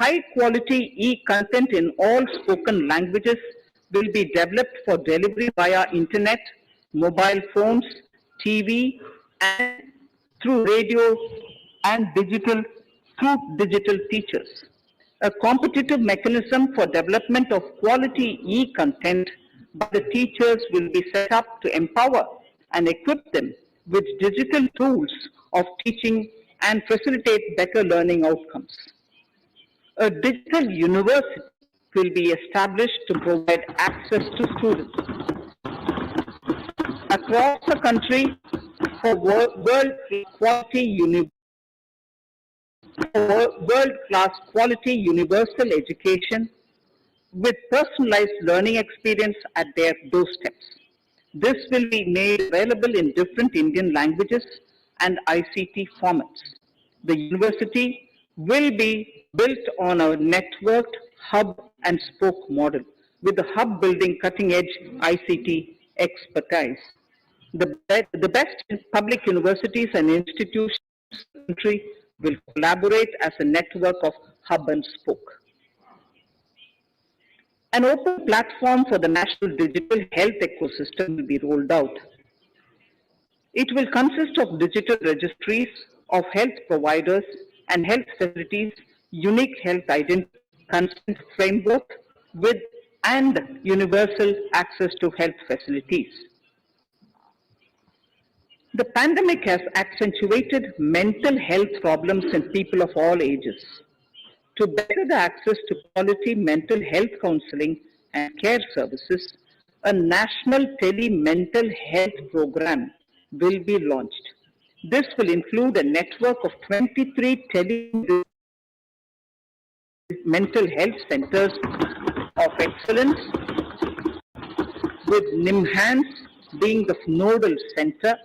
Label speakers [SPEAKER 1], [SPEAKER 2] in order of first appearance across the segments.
[SPEAKER 1] High-quality e-content in all spoken languages will be developed for delivery via internet, mobile phones, TV, and through radio and digital teachers. A competitive mechanism for development of quality e-content by the teachers will be set up to empower and equip them with digital tools of teaching and facilitate better learning outcomes. A digital university will be established to provide access to students across the country for world-class quality universal education with personalized learning experience at their doorsteps. This will be made available in different Indian languages and ICT formats. The university will be built on a networked hub and spoke model, with the hub building cutting-edge ICT expertise. The best public universities and institutions in the country will collaborate as a network of hub and spoke. An open platform for the national digital health ecosystem will be rolled out. It will consist of digital registries of health providers and health facilities, unique health identity consent framework and universal access to health facilities. The pandemic has accentuated mental health problems in people of all ages. To better the access to quality mental health counseling and care services, a national tele-mental health program will be launched. This will include a network of 23 tele-mental health centers of excellence, with NIMHANS being the nodal center,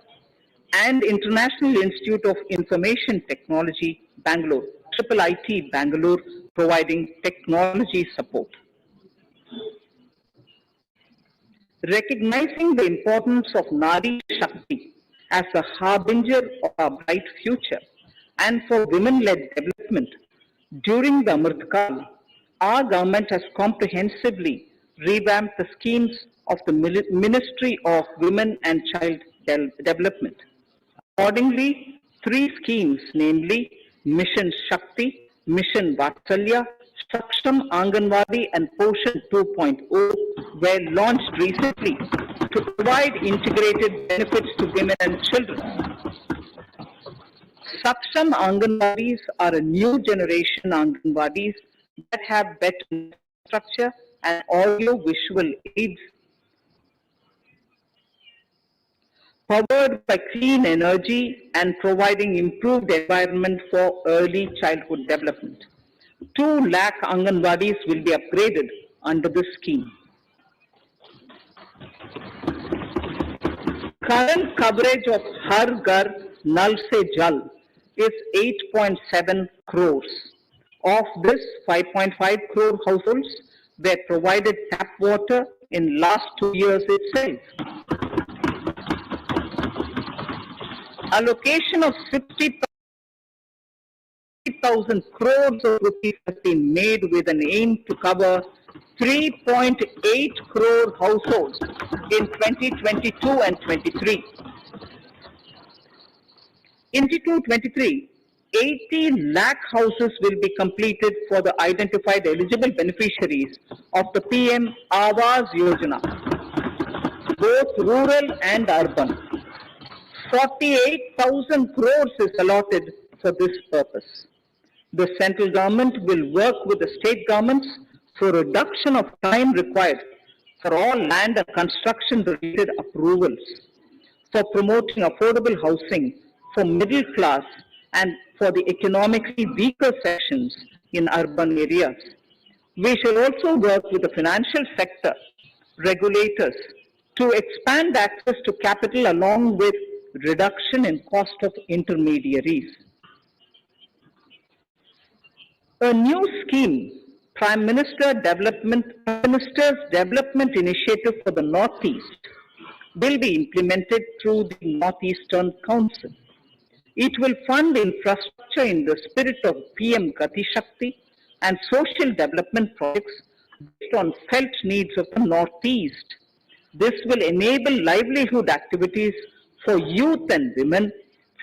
[SPEAKER 1] and International Institute of Information Technology, Bangalore, IIIT Bangalore, providing technology support. Recognizing the importance of Nari Shakti as a harbinger of our bright future and for women-led development, during the Amrit Kal, our government has comprehensively revamped the schemes of the Ministry of Women and Child Development. Accordingly, 3 schemes, namely Mission Shakti, Mission Vatsalya, Saksham Anganwadi and Poshan 2.0 were launched recently to provide integrated benefits to women and children. Saksham Anganwadis are a new generation Anganwadis that have better structure and audio-visual aids, powered by clean energy and providing improved environment for early childhood development. 2 lakh Anganwadis will be upgraded under this scheme. Current coverage of Har Ghar Nal Se Jal is 8.7 crores. Of this, 5.5 crore households were provided tap water in last 2 years itself. Allocation of 60,000 crores of rupees has been made with an aim to cover 3.8 crore households in 2022 and 23. In 2022-23, 80 lakh houses will be completed for the identified eligible beneficiaries of the PM Awas Yojana, both rural and urban. 48,000 crores is allotted for this purpose. The central government will work with the state governments for reduction of time required for all land and construction related approvals, for promoting affordable housing for middle class and for the economically weaker sections in urban areas. We shall also work with the financial sector regulators to expand access to capital along with reduction in cost of intermediaries. A new scheme, Prime Minister's Development Initiative for the Northeast, will be implemented through the Northeastern Council. It will fund infrastructure in the spirit of PM Gati Shakti and social development projects based on felt needs of the Northeast. This will enable livelihood activities for youth and women,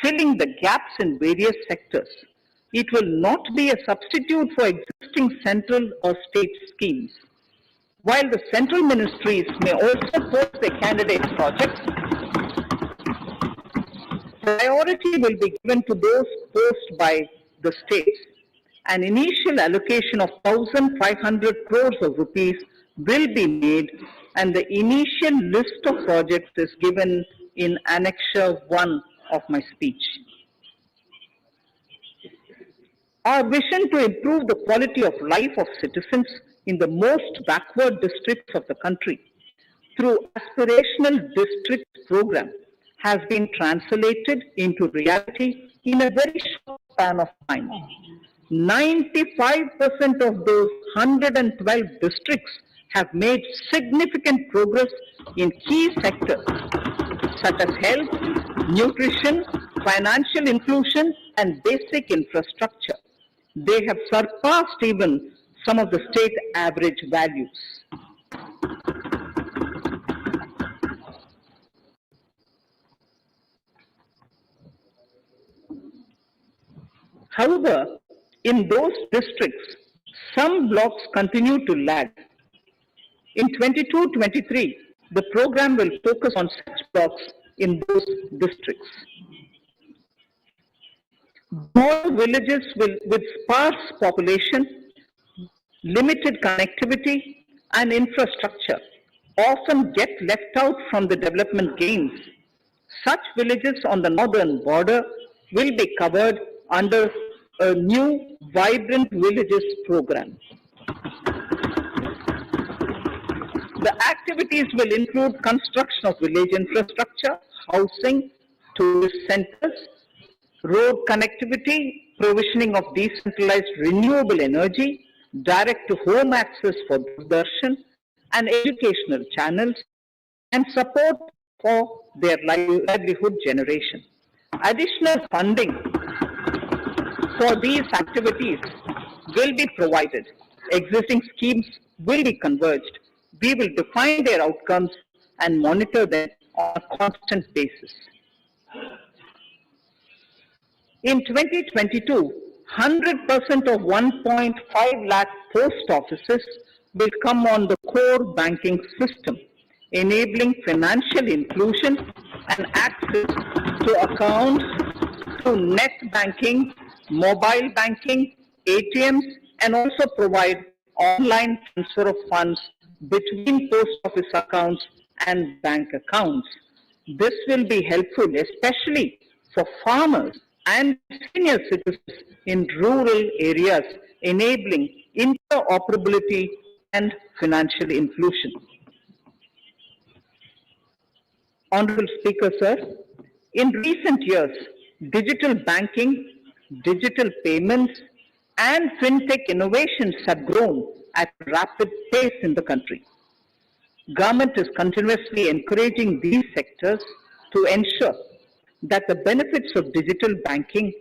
[SPEAKER 1] filling the gaps in various sectors. It will not be a substitute for existing central or state schemes. While the central ministries may also post their candidate projects, priority will be given to those posted by the states. An initial allocation of 1,500 crores of rupees will be made, and the initial list of projects is given in Annexure 1 of my speech. Our vision to improve the quality of life of citizens in the most backward districts of the country through aspirational district program has been translated into reality in a very short span of time. 95% of those 112 districts have made significant progress in key sectors such as health, nutrition, financial inclusion, and basic infrastructure. They have surpassed even some of the state average values. However, in those districts, some blocks continue to lag. In 22-23, the program will focus on such blocks in those districts. Small villages with sparse population, limited connectivity, and infrastructure often get left out from the development gains. Such villages on the northern border will be covered under a new Vibrant Villages program. The activities will include construction of village infrastructure, housing, tourist centers, road connectivity, provisioning of decentralized renewable energy, direct-to-home access for Doordarshan, and educational channels, and support for their livelihood generation. Additional funding for these activities will be provided. Existing schemes will be converged. We will define their outcomes and monitor them on a constant basis. In 2022, 100% of 1.5 lakh post offices will come on the core banking system, enabling financial inclusion and access to accounts through net banking, mobile banking, ATMs, and also provide online transfer of funds between post office accounts and bank accounts. This will be helpful especially for farmers and senior citizens in rural areas, enabling interoperability and financial inclusion. Honorable Speaker, sir, in recent years, digital banking, digital payments, and fintech innovations have grown at a rapid pace in the country. Government is continuously encouraging these sectors to ensure that the benefits of digital banking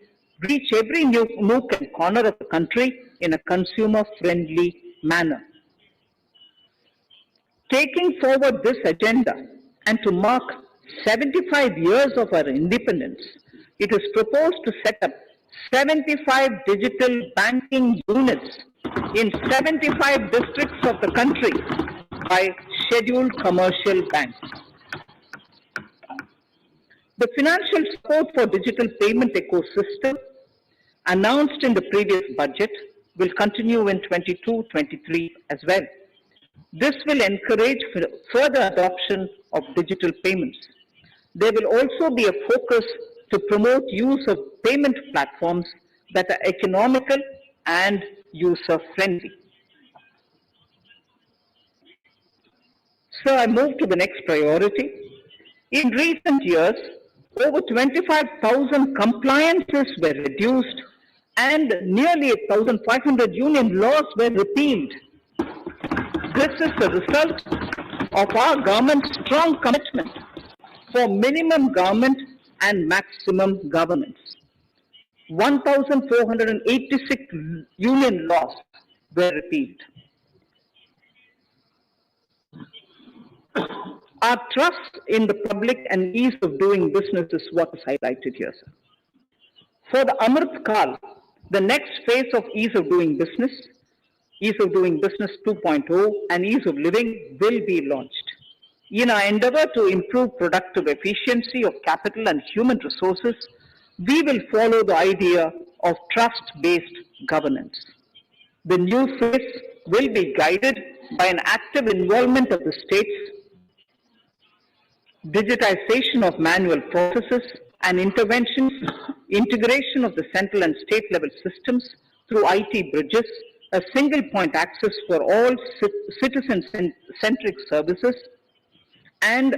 [SPEAKER 1] reach every nook and corner of the country in a consumer-friendly manner. Taking forward this agenda and to mark 75 years of our independence, it is proposed to set up 75 digital banking units in 75 districts of the country by scheduled commercial banks. The financial support for digital payment ecosystem announced in the previous budget will continue in 22-23 as well. This will encourage further adoption of digital payments. There will also be a focus to promote use of payment platforms that are economical and user-friendly. So I move to the next priority. In recent years, over 25,000 compliances were reduced and nearly 1,500 union laws were repealed. This is the result of our government's strong commitment for minimum government and maximum governance. 1,486 union laws were repealed. Our trust in the public and ease of doing business is what is highlighted here, sir. For the Amrit Kal, the next phase of ease of doing business 2.0 and ease of living will be launched. In our endeavor to improve productive efficiency of capital and human resources, we will follow the idea of trust-based governance. The new phase will be guided by an active involvement of the states, digitization of manual processes and interventions, integration of the central and state level systems through IT bridges, a single point access for all citizen-centric services, and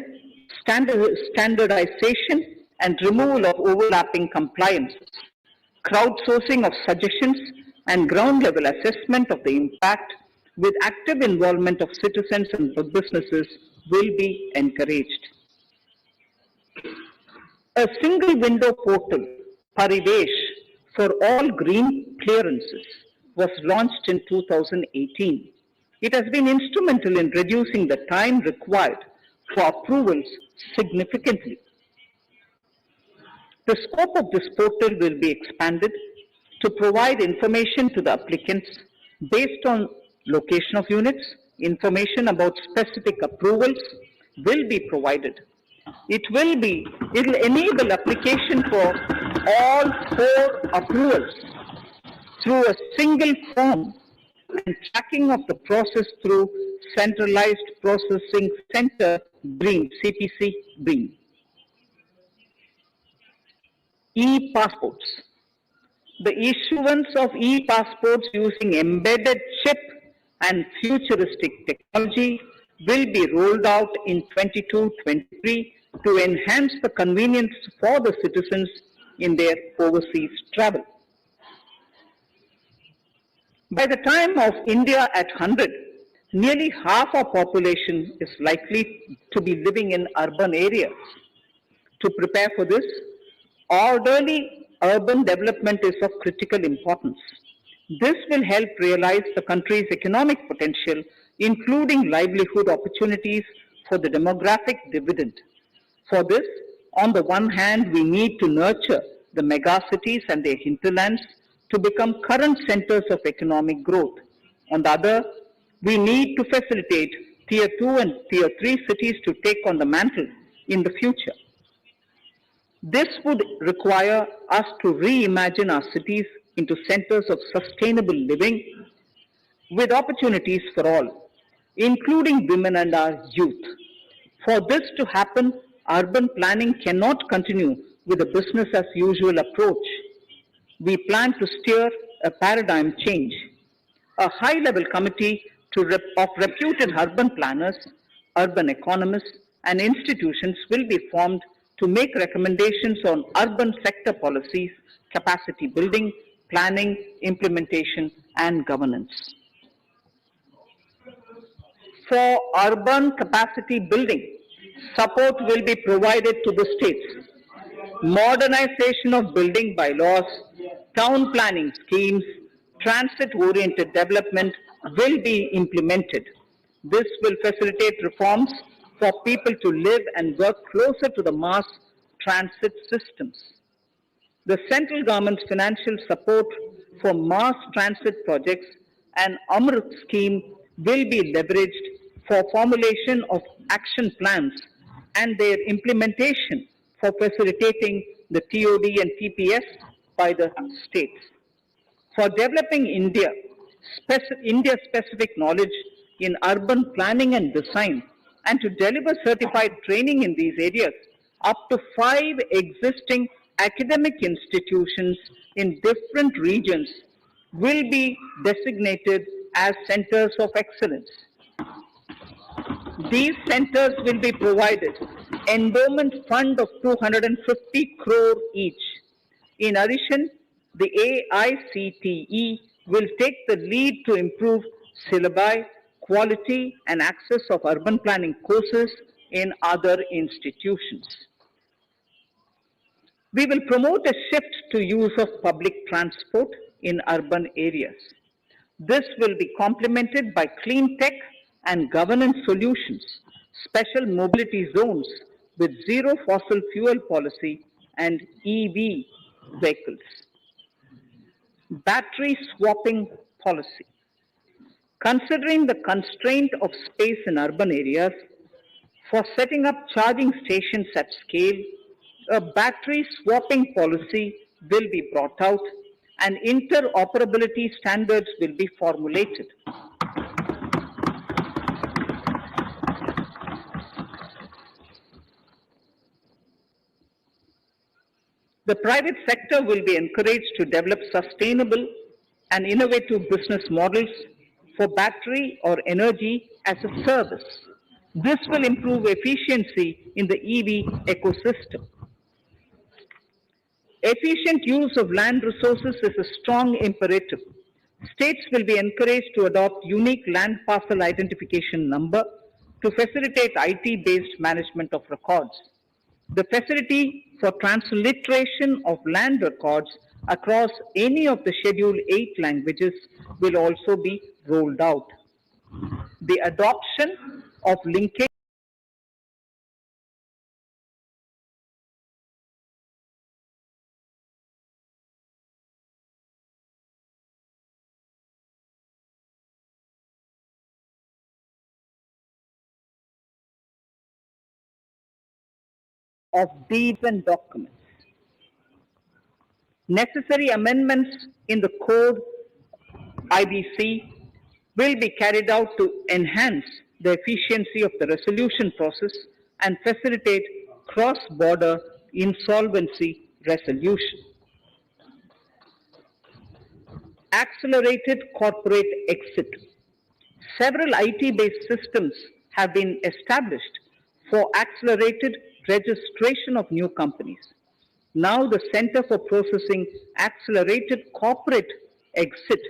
[SPEAKER 1] standardization and removal of overlapping compliances, crowdsourcing of suggestions and ground-level assessment of the impact with active involvement of citizens and businesses will be encouraged. A single window portal, Parivesh, for all green clearances was launched in 2018. It has been instrumental in reducing the time required for approvals significantly. The scope of this portal will be expanded to provide information to the applicants based on location of units. Information about specific approvals will be provided. It will enable application for all 4 approvals through a single form and tracking of the process through Centralized Processing Center BREEAM, CPC BREEAM. E-passports. The issuance of e-passports using embedded chip and futuristic technology will be rolled out in 22-23 to enhance the convenience for the citizens in their overseas travel. By the time of India at 100, nearly half our population is likely to be living in urban areas. To prepare for this, orderly urban development is of critical importance. This will help realize the country's economic potential, including livelihood opportunities for the demographic dividend. For this, on the one hand, we need to nurture the megacities and their hinterlands to become current centers of economic growth. On the other, we need to facilitate Tier 2 and Tier 3 cities to take on the mantle in the future. This would require us to reimagine our cities into centers of sustainable living with opportunities for all, including women and our youth. For this to happen, urban planning cannot continue with a business as usual approach. We plan to steer a paradigm change. A high-level committee of reputed urban planners, urban economists, and institutions will be formed to make recommendations on urban sector policies, capacity building, planning, implementation, and governance. For urban capacity building, support will be provided to the states. Modernization of building bylaws, town planning schemes, transit-oriented development will be implemented. This will facilitate reforms for people to live and work closer to the mass transit systems. The central government's financial support for mass transit projects and Amrit scheme will be leveraged for formulation of action plans and their implementation for facilitating the TOD and TPS by the states. For developing India-specific knowledge in urban planning and design, and to deliver certified training in these areas, up to 5 existing academic institutions in different regions will be designated as centers of excellence. These centers will be provided endowment fund of 250 crore each. In addition, the AICTE will take the lead to improve syllabi, quality and access of urban planning courses in other institutions. We will promote a shift to use of public transport in urban areas. This will be complemented by clean tech and governance solutions, special mobility zones with zero fossil fuel policy and EV vehicles. Battery swapping policy. Considering the constraint of space in urban areas, for setting up charging stations at scale, a battery swapping policy will be brought out and interoperability standards will be formulated. The private sector will be encouraged to develop sustainable and innovative business models for battery or energy as a service. This will improve efficiency in the EV ecosystem. Efficient use of land resources is a strong imperative. States will be encouraged to adopt unique land parcel identification number to facilitate IT-based management of records. The facility for transliteration of land records across any of the Schedule 8 languages will also be rolled out. The adoption of linkage of deeds and documents. Necessary amendments in the code IBC will be carried out to enhance the efficiency of the resolution process and facilitate cross-border insolvency resolution. Accelerated corporate exit. Several IT-based systems have been established for accelerated registration of new companies. Now the Center for Processing Accelerated Corporate Exit,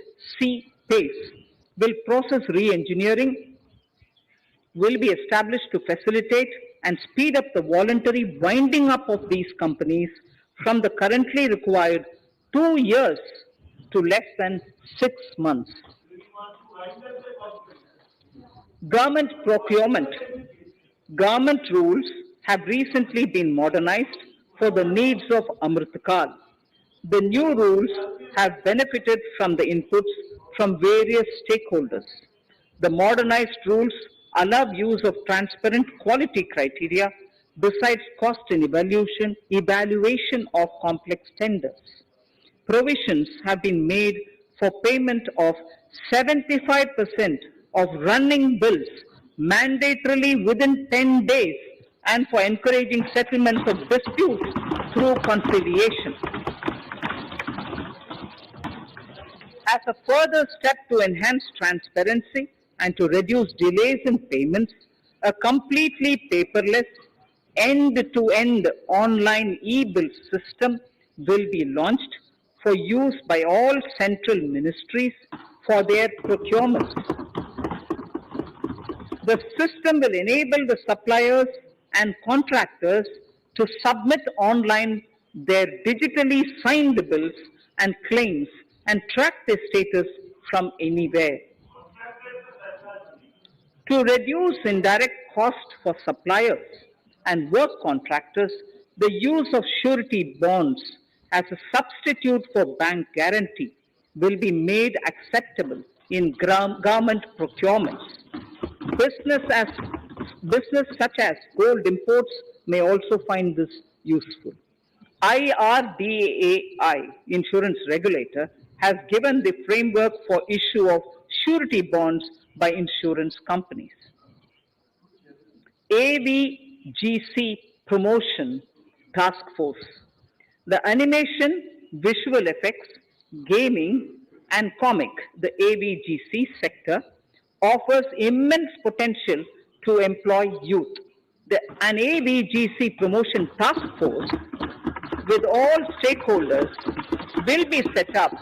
[SPEAKER 1] CPACE, will process re-engineering, will be established to facilitate and speed up the voluntary winding up of these companies from the currently required 2 years to less than 6 months. Government procurement. Government rules have recently been modernized for the needs of Amritkal. The new rules have benefited from the inputs from various stakeholders. The modernized rules allow use of transparent quality criteria besides cost and evaluation of complex tenders. Provisions have been made for payment of 75% of running bills mandatorily within 10 days and for encouraging settlements of disputes through conciliation. As a further step to enhance transparency and to reduce delays in payments, a completely paperless, end-to-end online e-bill system will be launched for use by all central ministries for their procurement. The system will enable the suppliers and contractors to submit online their digitally signed bills and claims and track their status from anywhere. To reduce indirect cost for suppliers and work contractors, the use of surety bonds as a substitute for bank guarantee will be made acceptable in government procurements. Business such as gold imports may also find this useful. IRDAI, insurance regulator, has given the framework for issue of surety bonds by insurance companies. AVGC Promotion Task Force. The animation, visual effects, gaming, and comic, the AVGC sector, offers immense potential to employ youth. An AVGC Promotion Task Force with all stakeholders will be set up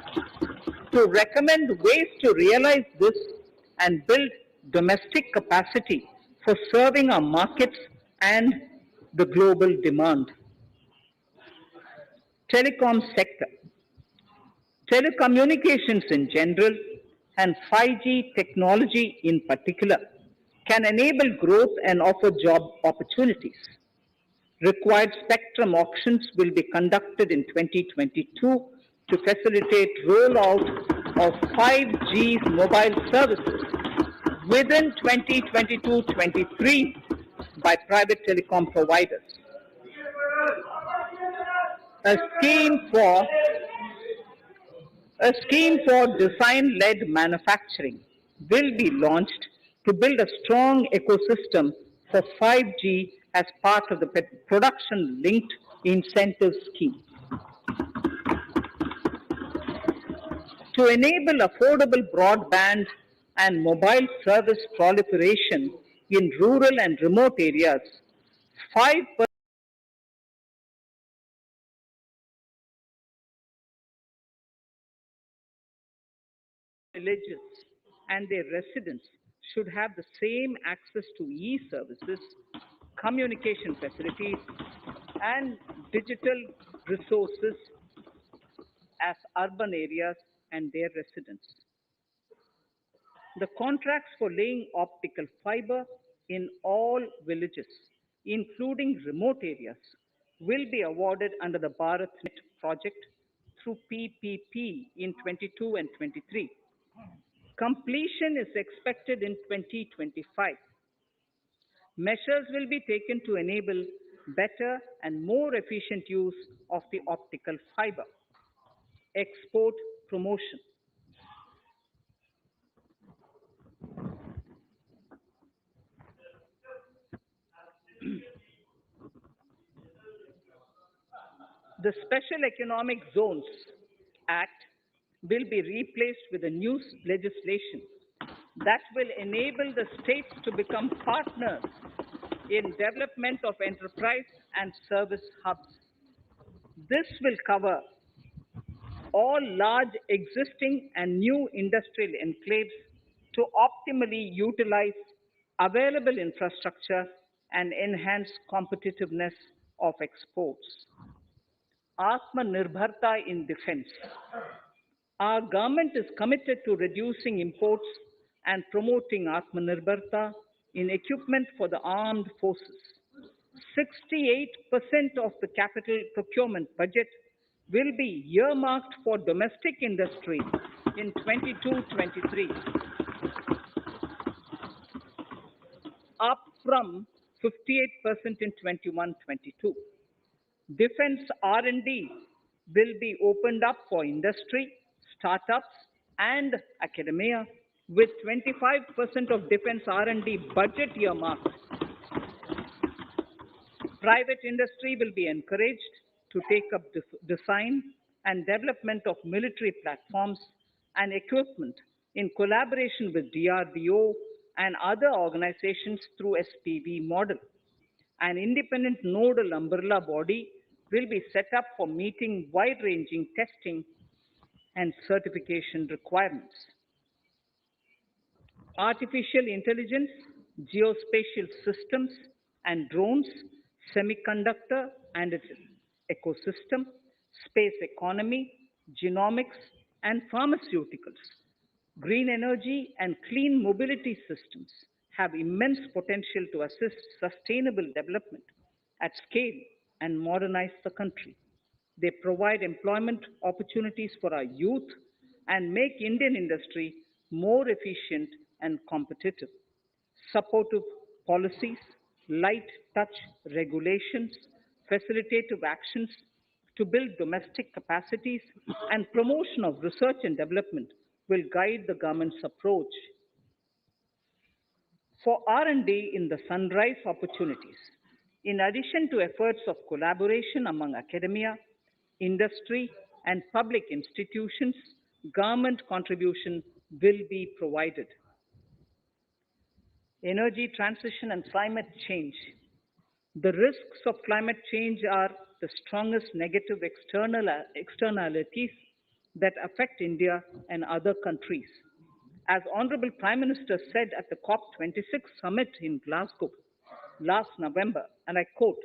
[SPEAKER 1] to recommend ways to realize this and build domestic capacity for serving our markets and the global demand. telecom sector. Telecommunications in general and 5G technology in particular can enable growth and offer job opportunities. Required spectrum auctions will be conducted in 2022 to facilitate rollout of 5G mobile services within 2022-23 by private telecom providers. A scheme for A scheme for design-led manufacturing will be launched to build a strong ecosystem for 5G as part of the production-linked incentive scheme. To enable affordable broadband and mobile service proliferation in rural and remote areas, 5% villages and their residents should have the same access to e-services, communication facilities, and digital resources as urban areas and their residents. The contracts for laying optical fiber in all villages, including remote areas, will be awarded under the BharatNet project through PPP in 22 and 23. Completion is expected in 2025. Measures will be taken to enable better and more efficient use of the optical fiber. Export promotion. The Special Economic Zones Act will be replaced with a new legislation that will enable the states to become partners in development of enterprise and service hubs. This will cover all large existing and new industrial enclaves to optimally utilize available infrastructure and enhance competitiveness of exports. Atmanirbharta in defense. Our government is committed to reducing imports and promoting Atmanirbharta in equipment for the armed forces. 68% of the capital procurement budget will be earmarked for domestic industry in 22-23, up from 58% in 21-22. Defense R&D will be opened up for industry, startups, and academia, with 25% of defense R&D budget earmarked. Private industry will be encouraged to take up design and development of military platforms and equipment in collaboration with DRDO and other organizations through SPV model. An independent nodal umbrella body will be set up for meeting wide-ranging testing and certification requirements. Artificial intelligence, geospatial systems, and drones, semiconductor and its ecosystem, space economy, genomics, and pharmaceuticals, green energy, and clean mobility systems have immense potential to assist sustainable development at scale and modernize the country. They provide employment opportunities for our youth and make Indian industry more efficient and competitive. Supportive policies, light touch regulations, facilitative actions to build domestic capacities, and promotion of research and development will guide the government's approach. For R&D in the sunrise opportunities, in addition to efforts of collaboration among academia, industry, and public institutions, government contribution will be provided. Energy transition and climate change. The risks of climate change are the strongest negative externalities that affect India and other countries. As Honorable Prime Minister said at the COP26 summit in Glasgow last November, and I quote,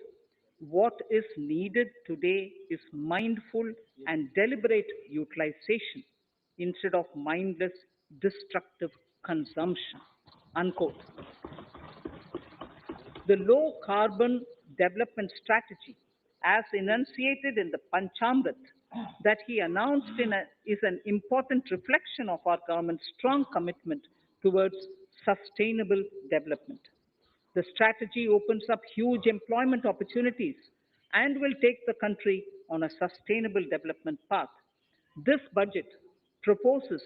[SPEAKER 1] What is needed today is mindful and deliberate utilization instead of mindless, destructive consumption. Unquote. The low carbon development strategy, as enunciated in the Panchamrit that he announced is an important reflection of our government's strong commitment towards sustainable development. The strategy opens up huge employment opportunities and will take the country on a sustainable development path. This budget proposes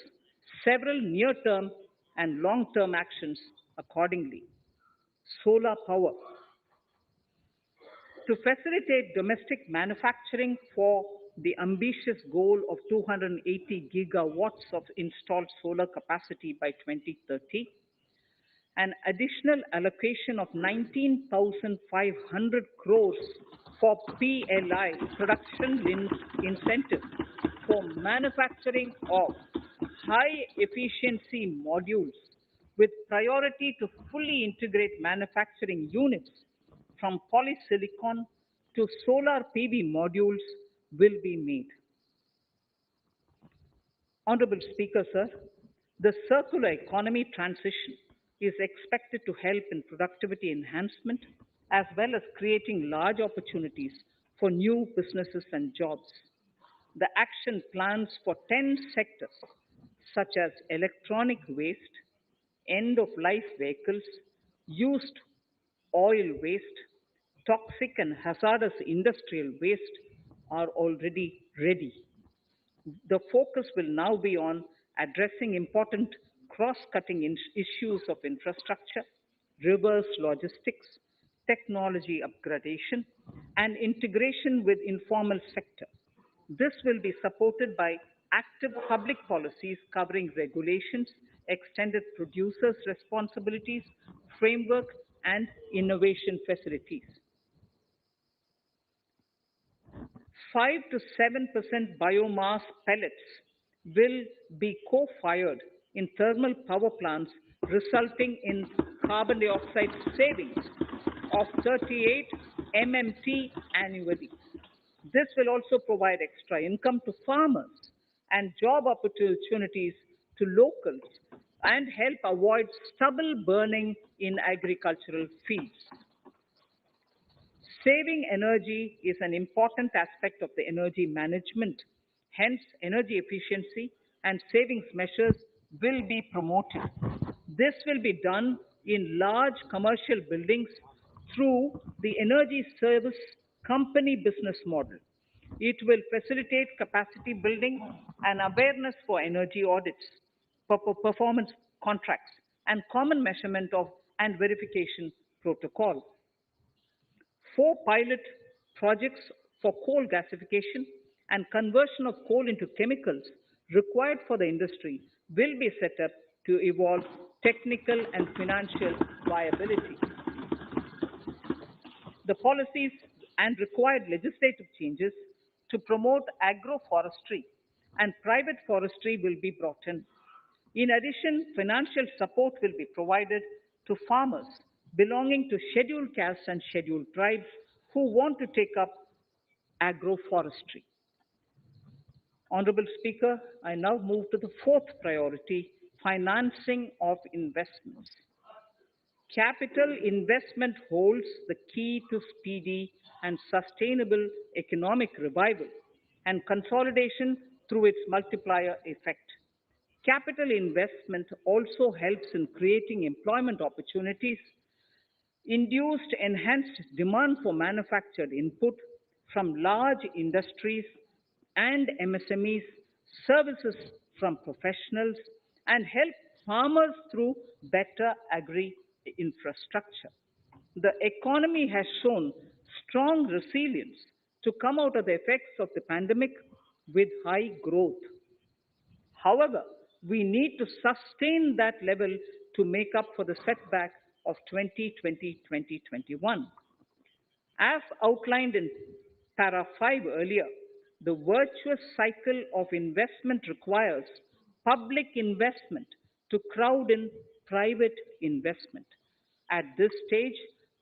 [SPEAKER 1] several near term and long term actions accordingly. Solar power. To facilitate domestic manufacturing for the ambitious goal of 280 gigawatts of installed solar capacity by 2030, an additional allocation of 19,500 crores for PLI, production linked incentive, for manufacturing of high efficiency modules with priority to fully integrate manufacturing units from polysilicon to solar PV modules will be made. Honorable Speaker, sir, the circular economy transition is expected to help in productivity enhancement as well as creating large opportunities for new businesses and jobs. The action plans for 10 sectors such as electronic waste, end of life vehicles, used oil waste, toxic and hazardous industrial waste are already ready. The focus will now be on addressing important cross-cutting issues of infrastructure, reverse logistics, technology upgradation, and integration with informal sector. This will be supported by active public policies covering regulations, extended producers' responsibilities, framework, and innovation facilities. 5 to 7% biomass pellets will be co-fired in thermal power plants, resulting in carbon dioxide savings of 38 MMT annually. This will also provide extra income to farmers and job opportunities to locals and help avoid stubble burning in agricultural fields. Saving energy is an important aspect of the energy management. Hence, energy efficiency and savings measures will be promoted. This will be done in large commercial buildings through the energy service company business model. It will facilitate capacity building and awareness for energy audits, performance contracts, and common measurement of and verification protocol. 4 pilot projects for coal gasification and conversion of coal into chemicals required for the industry will be set up to evolve technical and financial viability. The policies and required legislative changes to promote agroforestry and private forestry will be brought in. In addition, financial support will be provided to farmers belonging to scheduled castes and scheduled tribes who want to take up agroforestry. Honorable Speaker, I now move to the fourth priority, financing of investments. Capital investment holds the key to speedy and sustainable economic revival and consolidation through its multiplier effect. Capital investment also helps in creating employment opportunities, induced enhanced demand for manufactured input from large industries and MSMEs, services from professionals, and help farmers through better agri infrastructure. The economy has shown strong resilience to come out of the effects of the pandemic with high growth. However, we need to sustain that level to make up for the setback of 2020-2021. As outlined in para 5 earlier, the virtuous cycle of investment requires public investment to crowd in private investment. At this stage,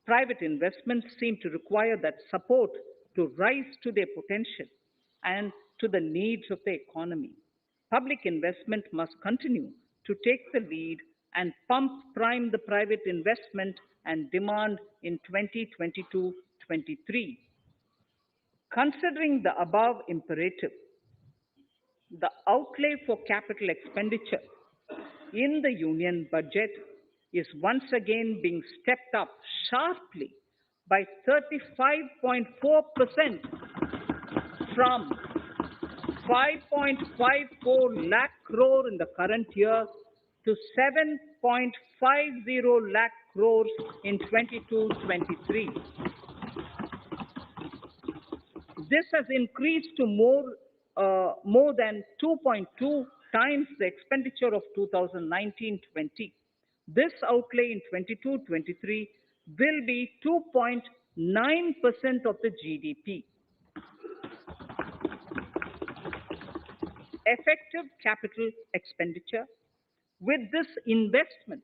[SPEAKER 1] Private investments seem to require that support to rise to their potential and to the needs of the economy. Public investment must continue to take the lead and pump prime the private investment and demand in 2022-23. Considering the above imperative, the outlay for capital expenditure in the union budget is once again being stepped up sharply by 35.4% from 5.54 lakh crore in the current year to 7.50 lakh crores in 22-23. This has increased to more than 2.2 times the expenditure of 2019-20. This outlay in 22-23 will be 2.9% of the GDP. Effective capital expenditure. With this investment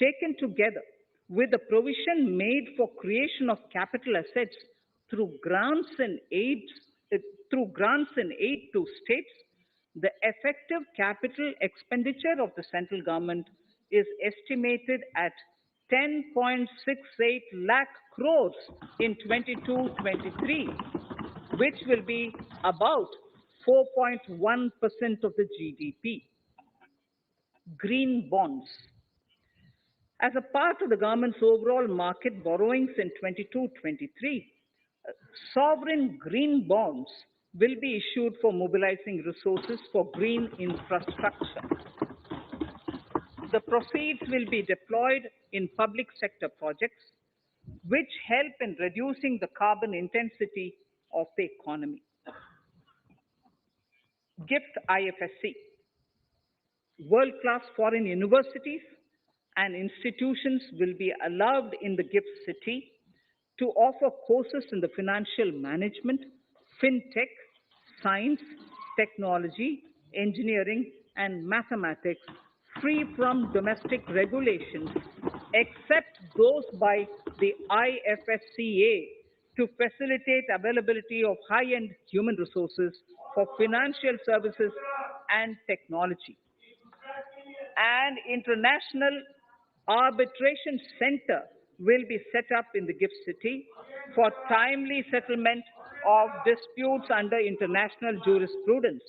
[SPEAKER 1] taken together with the provision made for creation of capital assets through grants and aid to states, the effective capital expenditure of the central government is estimated at 10.68 lakh crores in 22-23, which will be about 4.1% of the GDP. Green bonds. As a part of the government's overall market borrowings in 22-23, sovereign green bonds will be issued for mobilizing resources for green infrastructure. The proceeds will be deployed in public sector projects which help in reducing the carbon intensity of the economy. GIFT IFSC. World-class foreign universities and institutions will be allowed in the GIFT City to offer courses in the financial management, fintech, science, technology, engineering, and mathematics free from domestic regulations, except those by the IFSCA to facilitate availability of high-end human resources for financial services and technology. An international arbitration center will be set up in the GIFT City for timely settlement of disputes under international jurisprudence.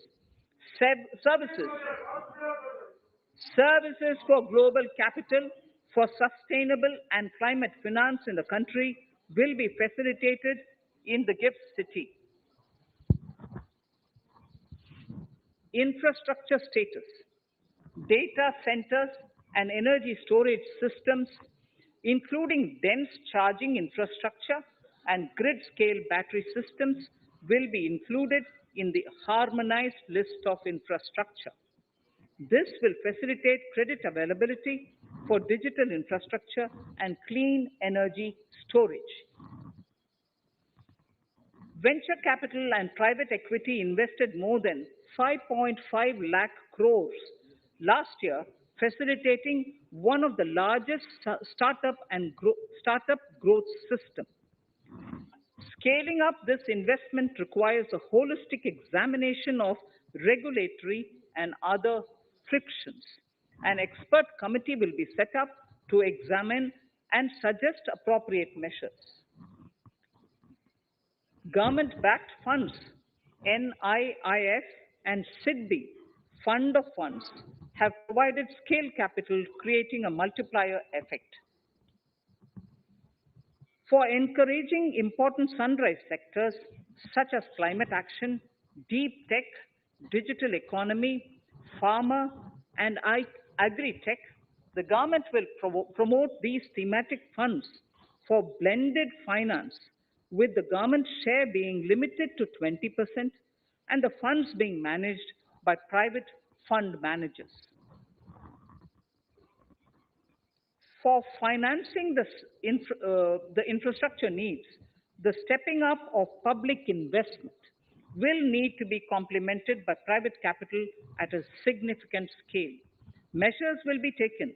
[SPEAKER 1] Services for global capital for sustainable and climate finance in the country will be facilitated in the GIFT City. Infrastructure status. Data centers and energy storage systems, including dense charging infrastructure and grid-scale battery systems, will be included in the harmonized list of infrastructure. This will facilitate credit availability for digital infrastructure and clean energy storage. Venture capital and private equity invested more than 5.5 lakh crores last year, facilitating one of the largest startup growth systems. Scaling up this investment requires a holistic examination of regulatory and other frictions. An expert committee will be set up to examine and suggest appropriate measures. Government-backed funds, NIIF and SIDBI, Fund of Funds, have provided scale capital, creating a multiplier effect. For encouraging important sunrise sectors such as climate action, deep tech, digital economy, pharma, and agri-tech, the government will promote these thematic funds for blended finance, with the government share being limited to 20% and the funds being managed by private fund managers. For financing the infrastructure needs, the stepping up of public investment will need to be complemented by private capital at a significant scale. Measures will be taken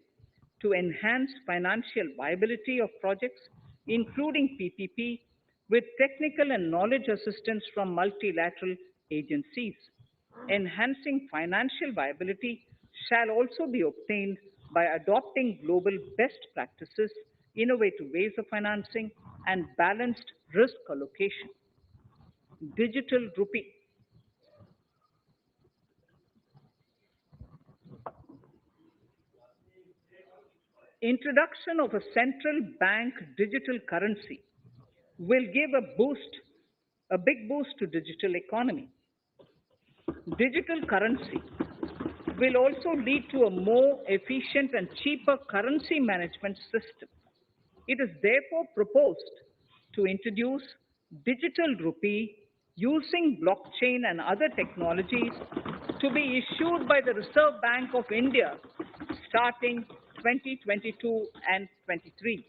[SPEAKER 1] to enhance financial viability of projects including PPP, with technical and knowledge assistance from multilateral agencies. Enhancing financial viability shall also be obtained by adopting global best practices, innovative ways of financing, and balanced risk allocation. Digital rupee. Introduction of a central bank digital currency will give a big boost to digital economy. Digital currency will also lead to a more efficient and cheaper currency management system. It is therefore proposed to introduce digital rupee using blockchain and other technologies to be issued by the Reserve Bank of India starting 2022 and 23.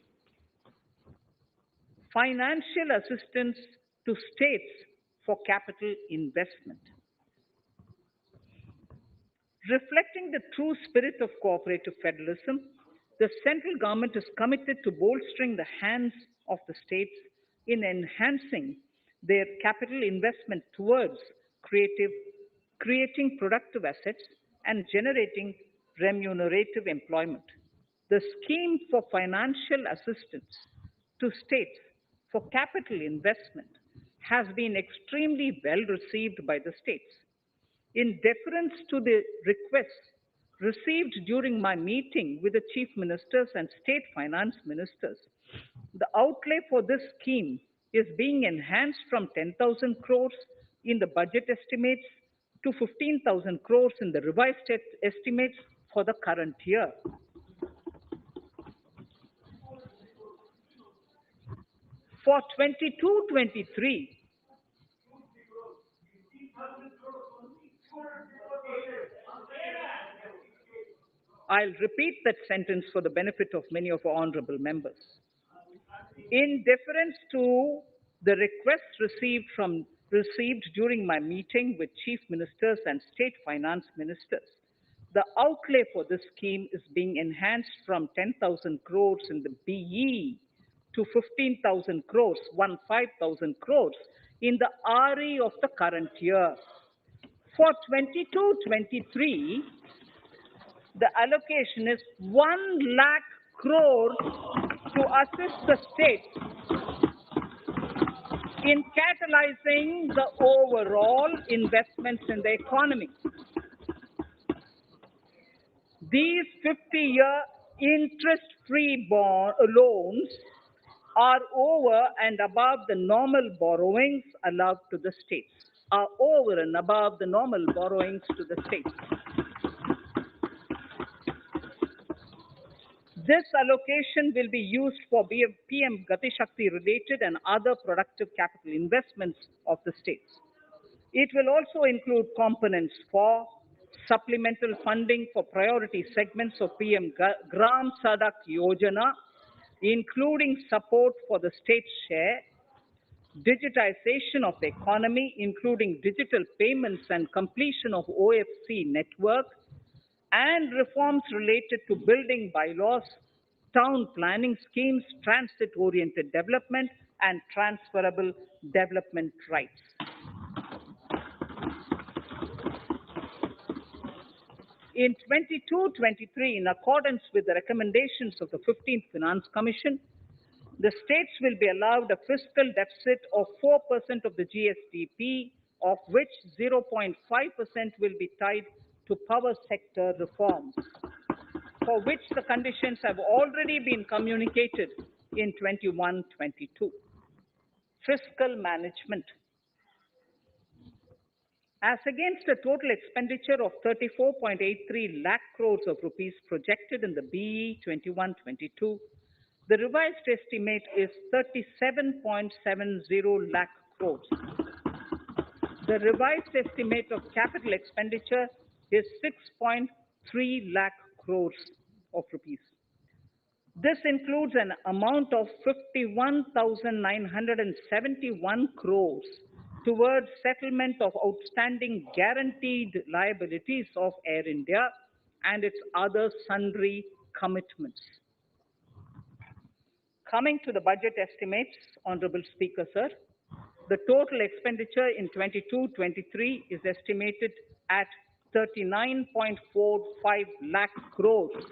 [SPEAKER 1] Financial assistance to states for capital investment. Reflecting the true spirit of cooperative federalism, the central government is committed to bolstering the hands of the states in enhancing their capital investment towards creating productive assets and generating remunerative employment. The scheme for financial assistance to states for capital investment has been extremely well received by the states. In deference to the requests received during my meeting with the chief ministers and state finance ministers, the outlay for this scheme is being enhanced from 10,000 crores in the budget estimates to 15,000 crores in the revised estimates for the current year. For 22-23, I'll repeat that sentence for the benefit of many of our honorable members. In deference to the requests received during my meeting with chief ministers and state finance ministers, the outlay for this scheme is being enhanced from 10,000 crores in the BE to 15,000 crores, 15,000 crores in the RE of the current year. For 22-23, the allocation is 1 lakh crore to assist the states in catalyzing the overall investments in the economy. These 50-year interest-free loans are over and above the normal borrowings allowed to the states, are over and above the normal borrowings to the states. This allocation will be used for PM Gati Shakti related and other productive capital investments of the states. It will also include components for supplemental funding for priority segments of PM Gram Sadak Yojana, including support for the state share, digitization of the economy, including digital payments and completion of OFC network, and reforms related to building bylaws, town planning schemes, transit-oriented development, and transferable development rights. In 22-23, in accordance with the recommendations of the 15th Finance Commission, the states will be allowed a fiscal deficit of 4% of the GSDP, of which 0.5% will be tied to power sector reforms, for which the conditions have already been communicated in 21-22. Fiscal management. As against a total expenditure of 34.83 lakh crores of rupees projected in the BE 21-22, the revised estimate is 37.70 lakh crores. The revised estimate of capital expenditure is 6.3 lakh crores of rupees. This includes an amount of 51,971 crores towards settlement of outstanding guaranteed liabilities of Air India and its other sundry commitments. Coming to the budget estimates, Honorable Speaker, sir, the total expenditure in 22-23 is estimated at 39.45 lakh crores,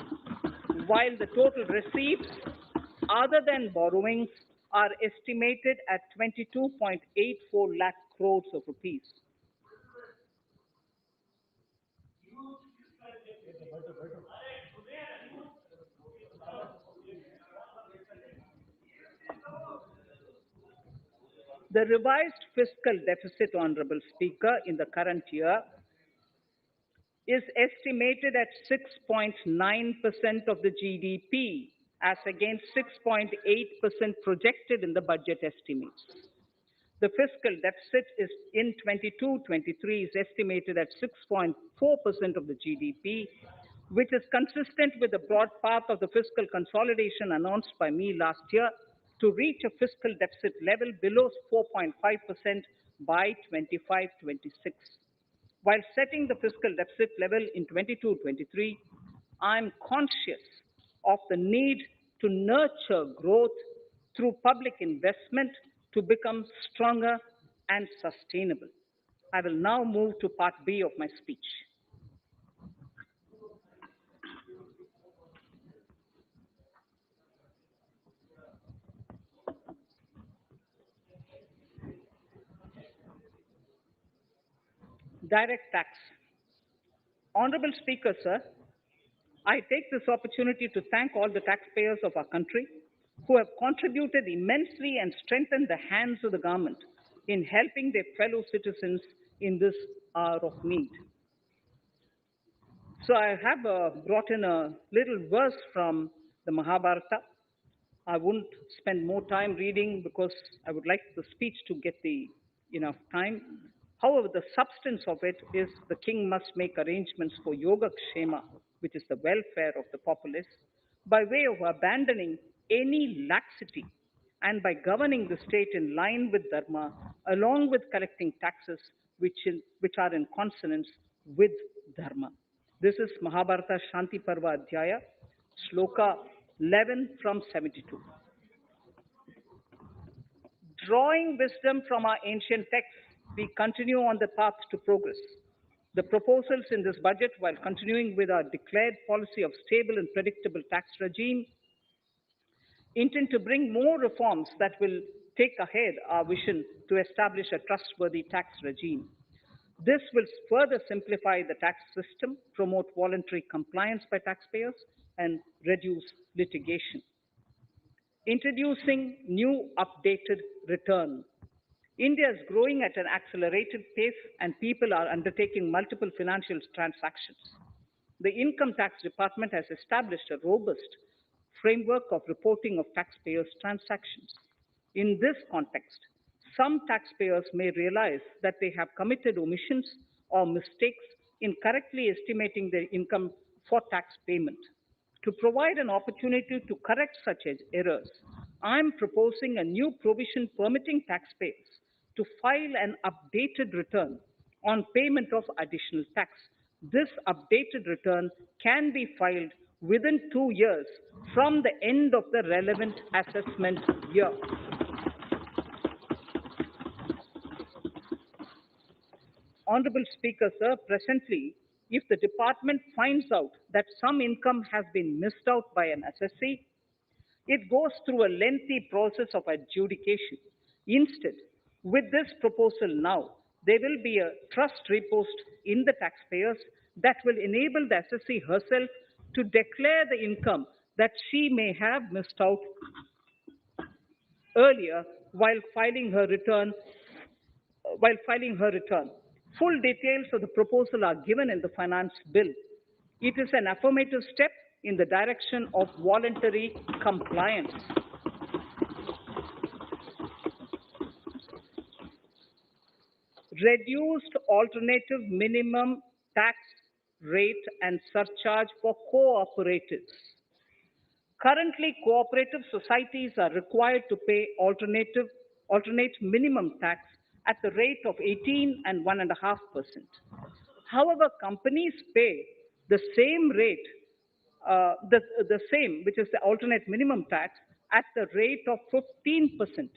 [SPEAKER 1] while the total receipts other than borrowings are estimated at 22.84 lakh crores of rupees. The revised fiscal deficit, Honorable Speaker, in the current year is estimated at 6.9% of the GDP, as against 6.8% projected in the budget estimates. The fiscal deficit is in 22-23 is estimated at 6.4% of the GDP, which is consistent with the broad path of the fiscal consolidation announced by me last year to reach a fiscal deficit level below 4.5% by 25-26. While setting the fiscal deficit level in 22-23, I'm conscious of the need to nurture growth through public investment to become stronger and sustainable. I will now move to part B of my speech. Direct tax. Honorable Speaker, sir, I take this opportunity to thank all the taxpayers of our country who have contributed immensely and strengthened the hands of the government in helping their fellow citizens in this hour of need. So I have brought in a little verse from the Mahabharata. I wouldn't spend more time reading because I would like the speech to get the enough time. However, the substance of it is the king must make arrangements for yoga kshema, which is the welfare of the populace, by way of abandoning any laxity and by governing the state in line with dharma, along with collecting taxes which are in consonance with dharma. This is Mahabharata Shanti Parva Adhyaya, Shloka 11 from 72. Drawing wisdom from our ancient texts, we continue on the path to progress. The proposals in this budget, while continuing with our declared policy of stable and predictable tax regime, intend to bring more reforms that will take ahead our vision to establish a trustworthy tax regime. This will further simplify the tax system, promote voluntary compliance by taxpayers, and reduce litigation. Introducing new updated return. India is growing at an accelerated pace and people are undertaking multiple financial transactions. The Income Tax Department has established a robust framework of reporting of taxpayers' transactions. In this context, some taxpayers may realize that they have committed omissions or mistakes in correctly estimating their income for tax payment. To provide an opportunity to correct such errors, I am proposing a new provision permitting taxpayers to file an updated return on payment of additional tax. This updated return can be filed within 2 years from the end of the relevant assessment year. Honorable Speaker, sir, presently, if the department finds out that some income has been missed out by an assessee, it goes through a lengthy process of adjudication. Instead, with this proposal now, there will be a trust repost in the taxpayers that will enable the assessee herself to declare the income that she may have missed out earlier while filing her return. Full details of the proposal are given in the finance bill. It is an affirmative step in the direction of voluntary compliance. Reduced alternative minimum tax rate and surcharge for co-operatives. Currently, cooperative societies are required to pay alternate minimum tax at the rate of 18 and 1.5%. However, companies pay the same rate, the same, which is the alternate minimum tax, at the rate of 15%.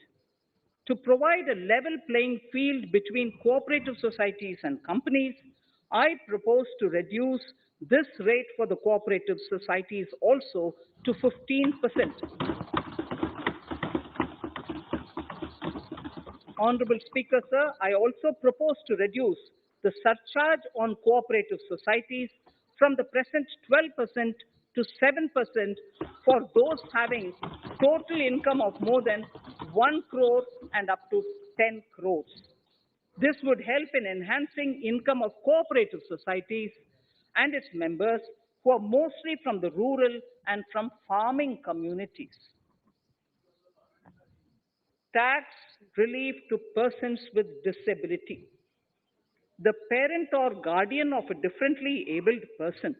[SPEAKER 1] To provide a level playing field between cooperative societies and companies, I propose to reduce this rate for the cooperative societies also to 15%. Honorable Speaker, sir, I also propose to reduce the surcharge on cooperative societies from the present 12% to 7% for those having total income of more than 1 crore and up to 10 crores. This would help in enhancing income of cooperative societies and its members who are mostly from the rural and from farming communities. Tax relief to persons with disability. The parent or guardian of a differently abled person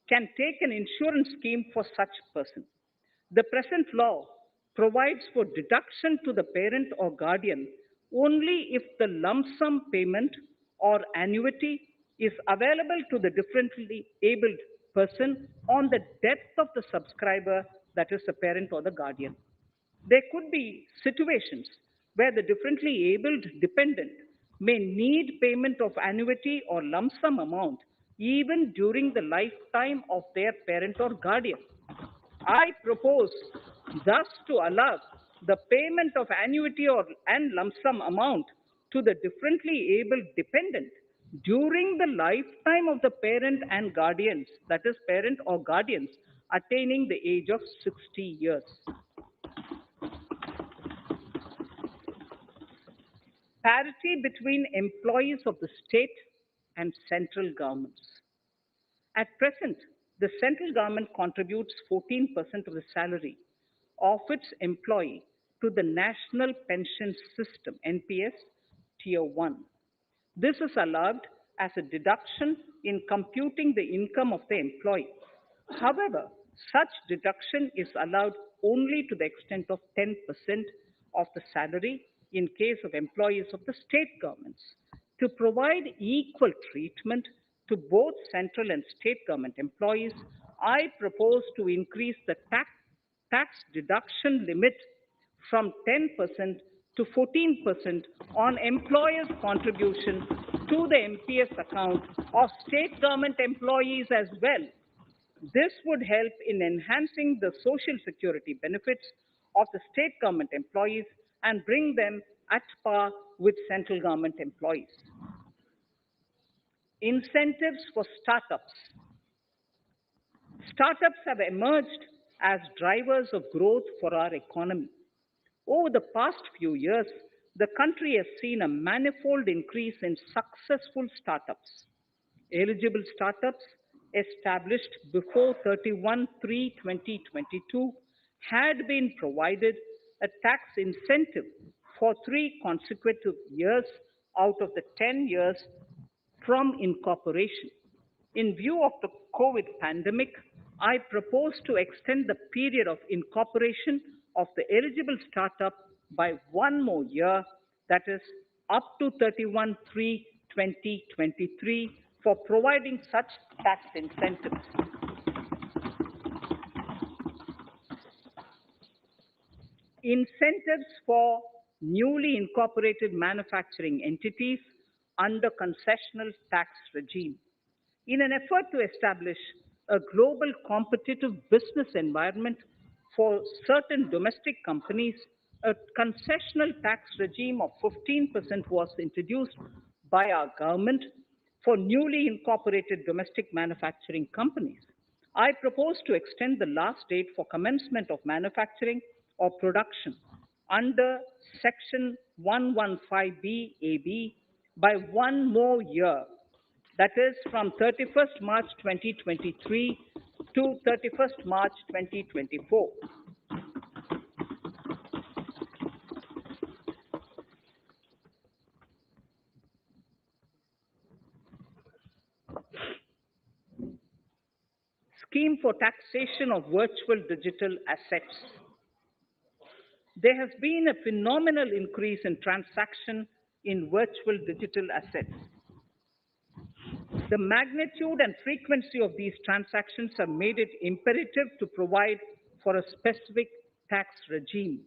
[SPEAKER 1] can take an insurance scheme for such person. The present law provides for deduction to the parent or guardian only if the lump sum payment or annuity is available to the differently abled person on the death of the subscriber, that is the parent or the guardian. There could be situations where the differently abled dependent may need payment of annuity or lump sum amount even during the lifetime of their parent or guardian. I propose thus to allow the payment of annuity or and lump sum amount to the differently abled dependent during the lifetime of the parent and guardians, that is parent or guardians attaining the age of 60 years. Parity between employees of the state and central governments. At present, the central government contributes 14% of the salary of its employee to the National Pension System, NPS, Tier 1. This is allowed as a deduction in computing the income of the employee. However, such deduction is allowed only to the extent of 10% of the salary in case of employees of the state governments. To provide equal treatment to both central and state government employees, I propose to increase the tax deduction limit from 10% to 14% on employers' contribution to the MPS account of state government employees as well. This would help in enhancing the social security benefits of the state government employees and bring them at par with central government employees. Incentives for startups. Startups have emerged as drivers of growth for our economy. Over the past few years, the country has seen a manifold increase in successful startups. Eligible startups established before 31/3/2022 had been provided a tax incentive for 3 consecutive years out of the 10 years from incorporation. In view of the COVID pandemic, I propose to extend the period of incorporation of the eligible startup by 1 more year, that is, up to 31/3/2023, for providing such tax incentives. Incentives for newly incorporated manufacturing entities under concessional tax regime. In an effort to establish a global competitive business environment for certain domestic companies, a concessional tax regime of 15% was introduced by our government for newly incorporated domestic manufacturing companies. I propose to extend the last date for commencement of manufacturing or production under Section 115B AB by 1 more year, that is from 31st March 2023 to 31st March 2024. Scheme for taxation of virtual digital assets. There has been a phenomenal increase in transaction in virtual digital assets. The magnitude and frequency of these transactions have made it imperative to provide for a specific tax regime.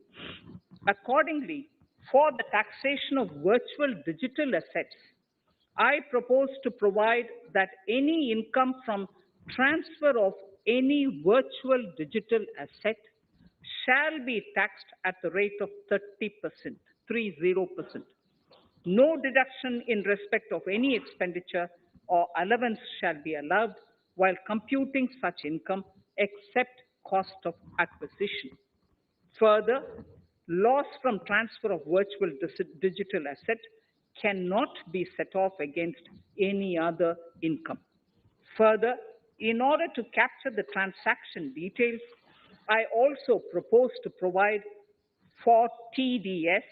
[SPEAKER 1] Accordingly, for the taxation of virtual digital assets, I propose to provide that any income from transfer of any virtual digital asset shall be taxed at the rate of 30%, 30%. No deduction in respect of any expenditure or allowance shall be allowed while computing such income except cost of acquisition. Further, loss from transfer of virtual digital asset cannot be set off against any other income. Further, in order to capture the transaction details, I also propose to provide for TDS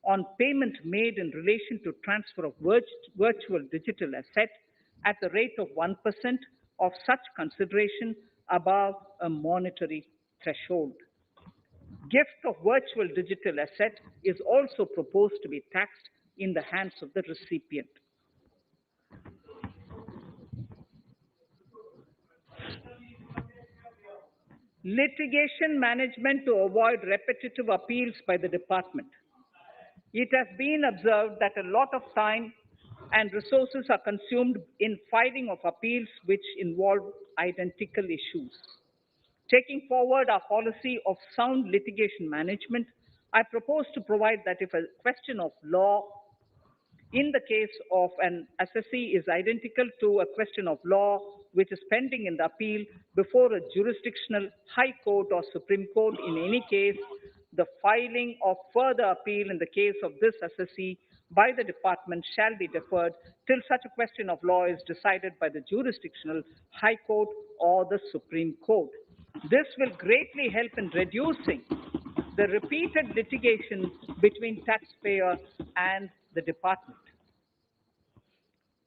[SPEAKER 1] on payment made in relation to transfer of virtual digital asset at the rate of 1% of such consideration above a monetary threshold. Gift of virtual digital asset is also proposed to be taxed in the hands of the recipient. Litigation management to avoid repetitive appeals by the department. It has been observed that a lot of time and resources are consumed in filing of appeals which involve identical issues. Taking forward our policy of sound litigation management, I propose to provide that if a question of law in the case of an assessee is identical to a question of law which is pending in the appeal before a jurisdictional high court or Supreme Court, in any case, the filing of further appeal in the case of this assessee by the department shall be deferred till such a question of law is decided by the jurisdictional high court or the Supreme Court. This will greatly help in reducing the repeated litigation between taxpayer and the department.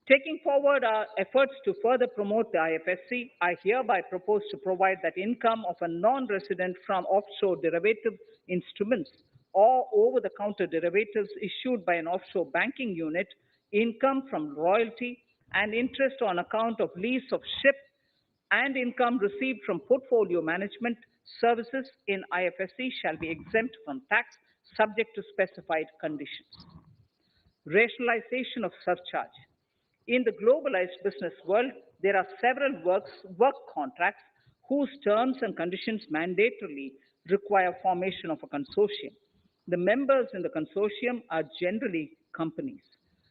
[SPEAKER 1] Taking forward our efforts to further promote the IFSC, I hereby propose to provide that income of a non-resident from offshore derivative instruments or over-the-counter derivatives issued by an offshore banking unit, income from royalty and interest on account of lease of ship, and income received from portfolio management services in IFSC shall be exempt from tax subject to specified conditions. Rationalization of surcharge. In the globalized business world, there are several work contracts whose terms and conditions mandatorily require formation of a consortium. The members in the consortium are generally companies.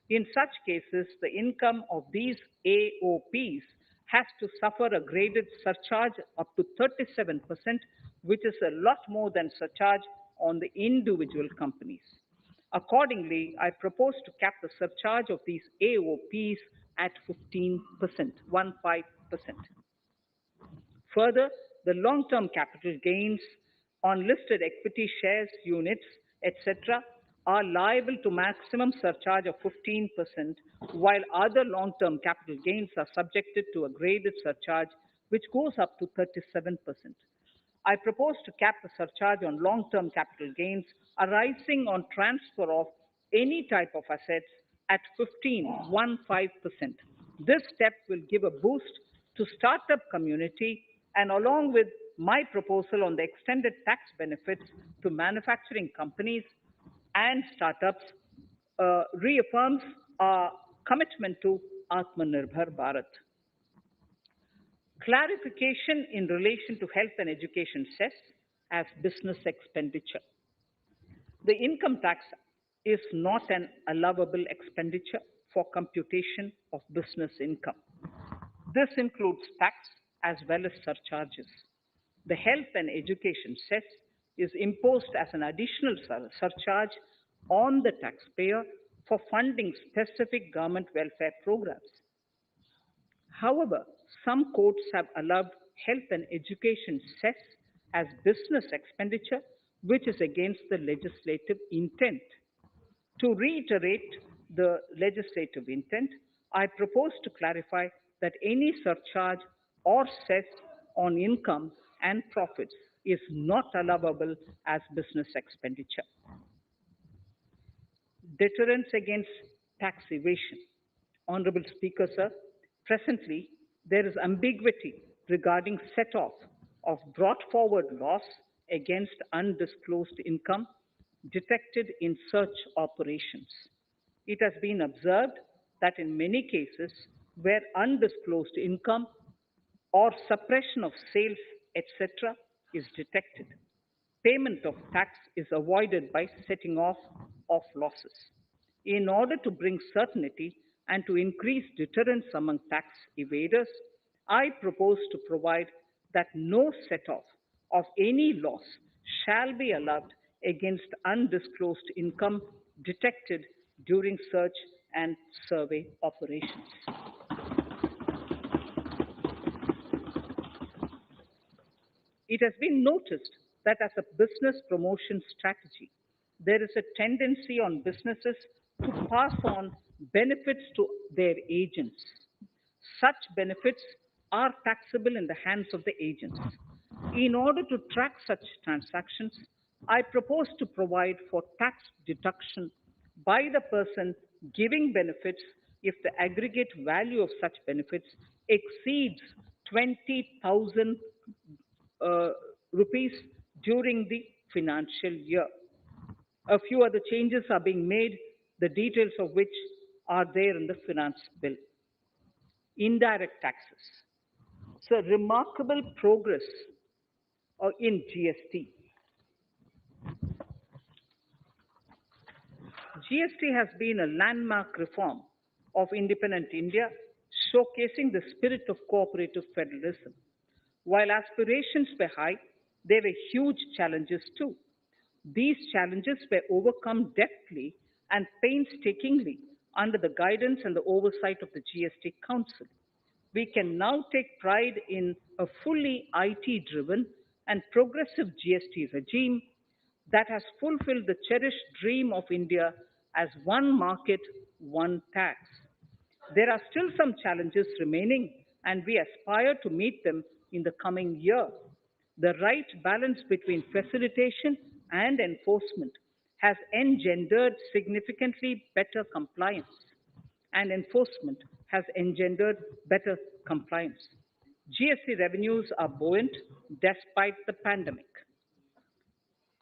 [SPEAKER 1] In such cases, the income of these AOPs has to suffer a graded surcharge up to 37%, which is a lot more than surcharge on the individual companies. Accordingly, I propose to cap the surcharge of these AOPs at 15%, 15%. Further, the long-term capital gains on listed equity shares, units, etc., are liable to maximum surcharge of 15%, while other long-term capital gains are subjected to a graded surcharge which goes up to 37%. I propose to cap the surcharge on long-term capital gains arising on transfer of any type of assets at 15%. This step will give a boost to startup community, and along with my proposal on the extended tax benefits to manufacturing companies and startups, reaffirms our commitment to Atmanirbhar Bharat. Clarification in relation to health and education cess as business expenditure. The income tax is not an allowable expenditure for computation of business income. This includes tax as well as surcharges. The health and education cess is imposed as an additional surcharge on the taxpayer for funding specific government welfare programs. However, some courts have allowed health and education cess as business expenditure, which is against the legislative intent. To reiterate the legislative intent, I propose to clarify that any surcharge or cess on income and profits is not allowable as business expenditure. Deterrence against tax evasion. Honorable Speaker, sir, presently there is ambiguity regarding set-off of brought forward loss against undisclosed income detected in search operations. It has been observed that in many cases where undisclosed income or suppression of sales, etc., is detected, payment of tax is avoided by setting off of losses. In order to bring certainty and to increase deterrence among tax evaders, I propose to provide that no set off of any loss shall be allowed against undisclosed income detected during search and survey operations. It has been noticed that as a business promotion strategy, there is a tendency on businesses to pass on benefits to their agents. Such benefits are taxable in the hands of the agents. In order to track such transactions, I propose to provide for tax deduction by the person giving benefits if the aggregate value of such benefits exceeds 20,000 uh, rupees during the financial year. A few other changes are being made, the details of which are there in the finance bill. Indirect taxes. So, remarkable progress in GST. GST has been a landmark reform of independent India, showcasing the spirit of cooperative federalism. While aspirations were high, there were huge challenges too. These challenges were overcome deftly and painstakingly under the guidance and the oversight of the GST Council. We can now take pride in a fully IT driven and progressive GST regime that has fulfilled the cherished dream of India as one market, one tax. There are still some challenges remaining, and we aspire to meet them in the coming year. The right balance between facilitation and enforcement has engendered significantly better compliance, and enforcement has engendered better compliance. GST revenues are buoyant despite the pandemic.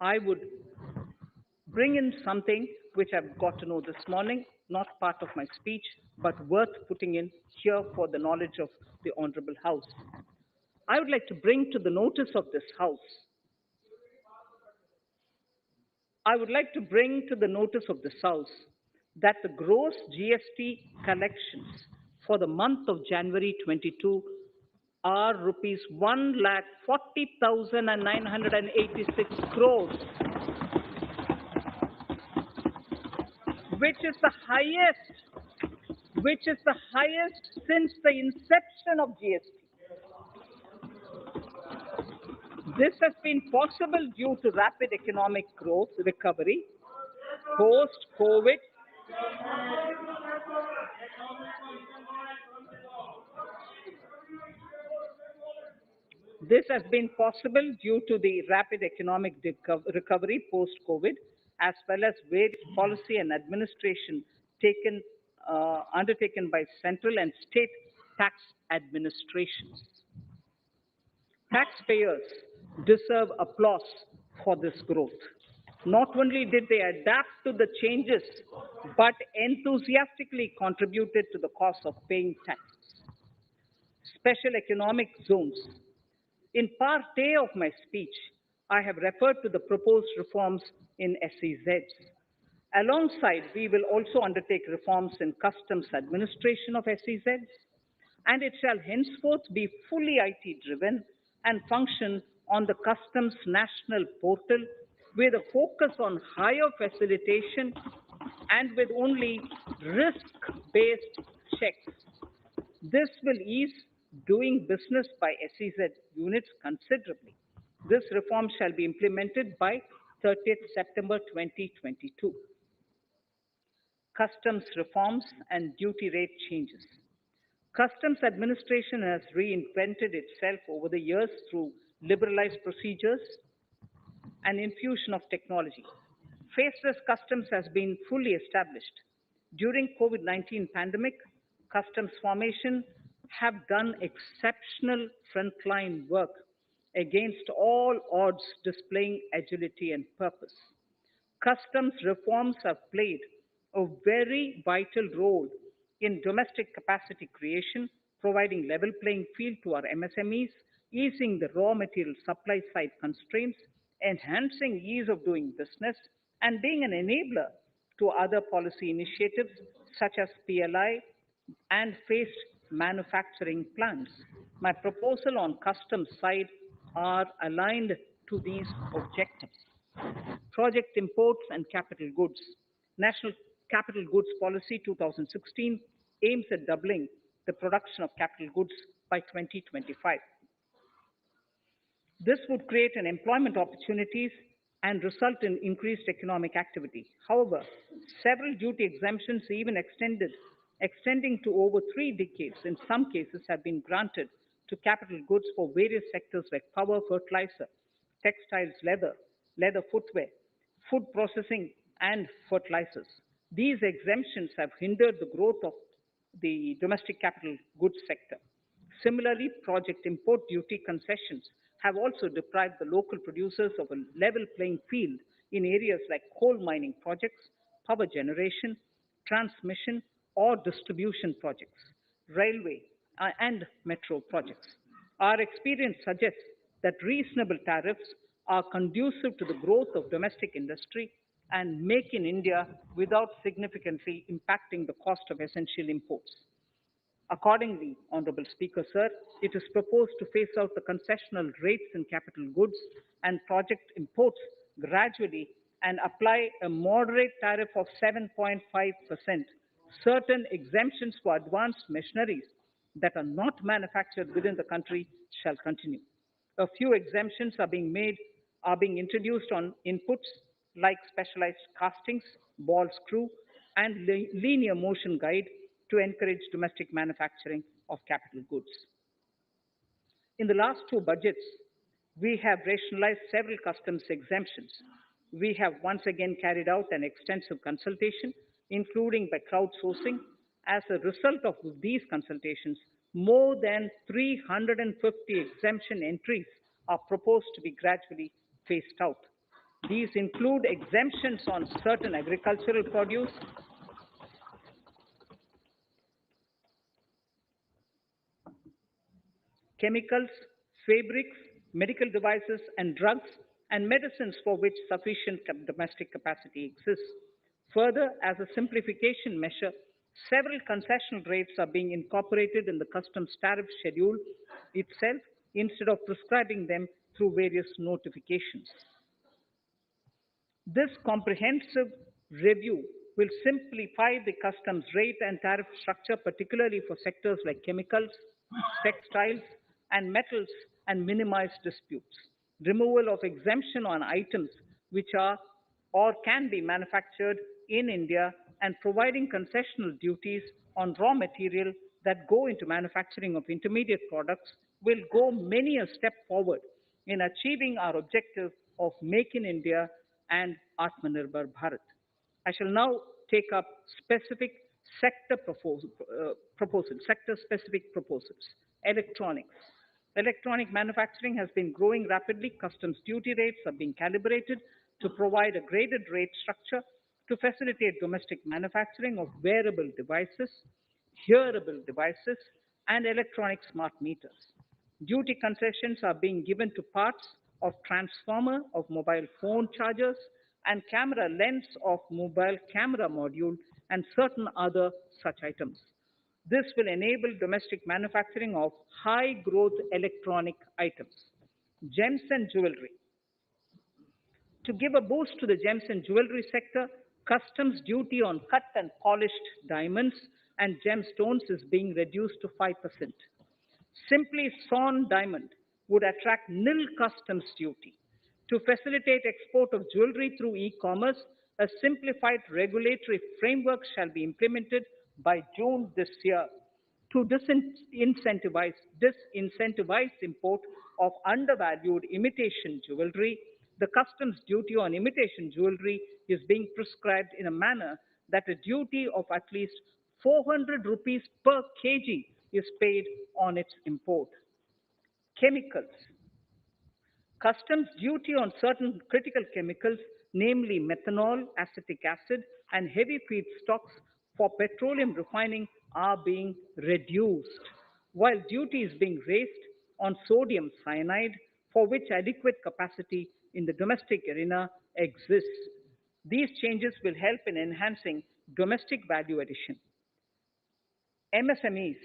[SPEAKER 1] I would bring in something which I've got to know this morning, not part of my speech, but worth putting in here for the knowledge of the Honorable House. I would like to bring to the notice of this House, I would like to bring to the notice of this House that the gross GST collections for the month of January 22 are rupees 1,40,986 crores, which is the highest since the inception of GST. This has been possible due to rapid economic growth recovery post-COVID. This has been possible due to the rapid economic recovery post-COVID, as well as various policy and administration undertaken by central and state tax administrations. Taxpayers deserve applause for this growth. Not only did they adapt to the changes, but enthusiastically contributed to the cost of paying taxes. Special economic zones. In part A of my speech, I have referred to the proposed reforms in SEZs. Alongside, we will also undertake reforms in customs administration of SEZs, and it shall henceforth be fully IT driven and function on the customs national portal with a focus on higher facilitation and with only risk-based checks. This will ease doing business by SEZ units considerably. This reform shall be implemented by 30th September 2022. Customs reforms and duty rate changes. Customs administration has reinvented itself over the years through liberalized procedures and infusion of technology. Faceless customs has been fully established. During COVID-19 pandemic, customs formation have done exceptional frontline work against all odds, displaying agility and purpose. Customs reforms have played a very vital role in domestic capacity creation, providing level playing field to our MSMEs, easing the raw material supply side constraints, enhancing ease of doing business, and being an enabler to other policy initiatives such as PLI and phased manufacturing plans. My proposal on customs side are aligned to these objectives. Project Imports and Capital Goods. National Capital Goods Policy 2016 aims at doubling the production of capital goods by 2025. This would create an employment opportunities and result in increased economic activity. However, several duty exemptions, even extending to over 3 decades, in some cases have been granted to capital goods for various sectors like power, fertilizer, textiles, leather footwear, food processing, and fertilizers. These exemptions have hindered the growth of the domestic capital goods sector. Similarly, project import duty concessions have also deprived the local producers of a level playing field in areas like coal mining projects, power generation, transmission, or distribution projects, railway and metro projects. Our experience suggests that reasonable tariffs are conducive to the growth of domestic industry and make in India without significantly impacting the cost of essential imports. Accordingly, Honorable Speaker, sir, it is proposed to phase out the concessional rates in capital goods and project imports gradually and apply a moderate tariff of 7.5%. Certain exemptions for advanced machineries that are not manufactured within the country shall continue. A few exemptions are being introduced on inputs like specialized castings, ball screw, and linear motion guide to encourage domestic manufacturing of capital goods. In the last two budgets, we have rationalized several customs exemptions. We have once again carried out an extensive consultation, including by crowdsourcing. As a result of these consultations, more than 350 exemption entries are proposed to be gradually phased out. These include exemptions on certain agricultural produce, chemicals, fabrics, medical devices, and drugs, and medicines for which sufficient domestic capacity exists. Further, as a simplification measure, several concessional rates are being incorporated in the customs tariff schedule itself instead of prescribing them through various notifications. This comprehensive review will simplify the customs rate and tariff structure, particularly for sectors like chemicals, textiles, and metals, and minimize disputes. Removal of exemption on items which are or can be manufactured in India and providing concessional duties on raw material that go into manufacturing of intermediate products will go many a step forward in achieving our objective of Make in India and Atmanirbhar Bharat. I shall now take up specific sector-specific proposals. Electronics. Electronic manufacturing has been growing rapidly. Customs duty rates are being calibrated to provide a graded rate structure to facilitate domestic manufacturing of wearable devices, hearable devices, and electronic smart meters. Duty concessions are being given to parts of transformer of mobile phone chargers and camera lens of mobile camera module and certain other such items. This will enable domestic manufacturing of high growth electronic items. Gems and jewelry. To give a boost to the gems and jewelry sector, customs duty on cut and polished diamonds and gemstones is being reduced to 5%. Simply sawn diamond would attract nil customs duty. To facilitate export of jewelry through e-commerce, a simplified regulatory framework shall be implemented by June this year to disincentivize import of undervalued imitation jewelry. The customs duty on imitation jewelry is being prescribed in a manner that a duty of at least 400 rupees per kg is paid on its import. Chemicals. Customs duty on certain critical chemicals, namely methanol, acetic acid, and heavy feedstocks for petroleum refining, are being reduced, while duty is being raised on sodium cyanide, for which adequate capacity in the domestic arena exists. These changes will help in enhancing domestic value addition. MSMEs,